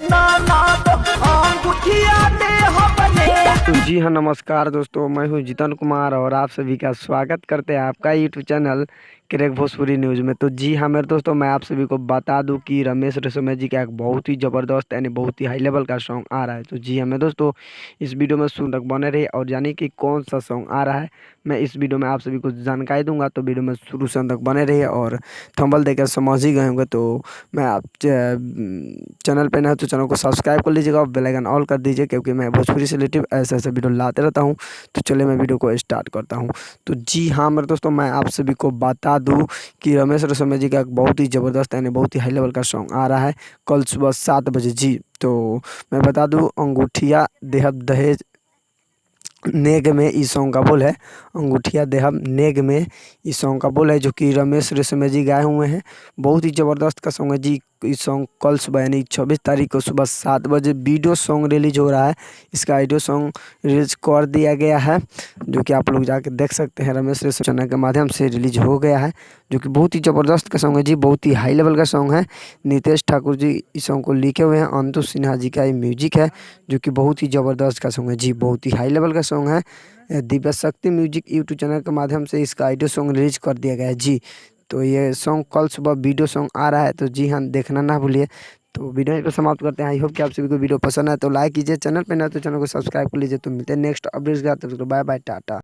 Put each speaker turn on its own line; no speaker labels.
तो जी हाँ, नमस्कार दोस्तों, मैं हूँ जितन कुमार और आप सभी का स्वागत करते हैं आपका YouTube channel crack Bhojpuri news में। तो जी हाँ मेरे दोस्तों, मैं आप सभी को बता दूं कि रमेश रेशमिया जी का एक बहुत ही ज़बरदस्त यानी बहुत ही हाई लेवल का सॉन्ग आ रहा है। तो जी हाँ मेरे दोस्तों, इस वीडियो में सुन तक बने रहिए और जानिए कि कौन सा सॉन्ग आ रहा है। मैं इस वीडियो में आप सभी को जानकारी दूंगा, तो वीडियो में शुरू से अंत तक बने रहिए और थंबनेल देखकर समझ ही गए होंगे। तो मैं आप चैनल पे ना तो चैनल को सब्सक्राइब कर लीजिएगा और बेल आइकन ऑल कर दीजिए, क्योंकि मैं भोजपुरी से रिलेटेड ऐसे ऐसे वीडियो लाते रहता हूँ। तो चलिए मैं वीडियो को स्टार्ट करता हूँ। तो जी हाँ मेरे दोस्तों, मैं आप सभी को बता दूँ कि रमेश रेशमिया जी का एक बहुत ही ज़बरदस्त यानी बहुत ही हाई लेवल का सॉन्ग आ रहा है कल सुबह 7 बजे। जी तो मैं बता दूँ, अंगूठिया देहब दहेज नेग में इस सॉन्ग का बोल है। अंगूठिया देहब नेग में इस सॉन्ग का बोल है, जो कि रमेश रेशमिया जी गाए हुए हैं। बहुत ही ज़बरदस्त का सॉन्ग है जी। इस सॉन्ग कल सुबह यानी 26 तारीख को सुबह 7 बजे वीडियो सॉन्ग रिलीज हो रहा है। इसका ऑडियो सॉन्ग रिलीज कर दिया गया है, जो कि आप लोग जाके देख सकते हैं। रमेश रेशमिया चैनल के माध्यम से रिलीज हो गया है, जो कि बहुत ही ज़बरदस्त का सॉन्ग है जी। बहुत ही हाई लेवल का सॉन्ग है। नितेश ठाकुर जी इस सॉन्ग को लिखे हुए हैं। अंतु सिन्हा जी का ये म्यूजिक है, जो कि बहुत ही ज़बरदस्त का सॉन्ग है जी। बहुत ही हाई लेवल का सॉन्ग है। दिव्य शक्ति म्यूजिक यूट्यूब चैनल के माध्यम से इसका ऑडियो सॉन्ग रिलीज कर दिया गया है जी। तो ये सॉन्ग कल सुबह वीडियो सॉन्ग आ रहा है, तो जी हाँ देखना ना भूलिए। तो वीडियो यहीं पर समाप्त करते हैं। आई होप कि आप सभी को वीडियो पसंद है, तो लाइक कीजिए, चैनल पे ना तो चैनल को सब्सक्राइब कर लीजिए। तो मिलते हैं नेक्स्ट अपडेट्स के साथ। Bye bye, Tata.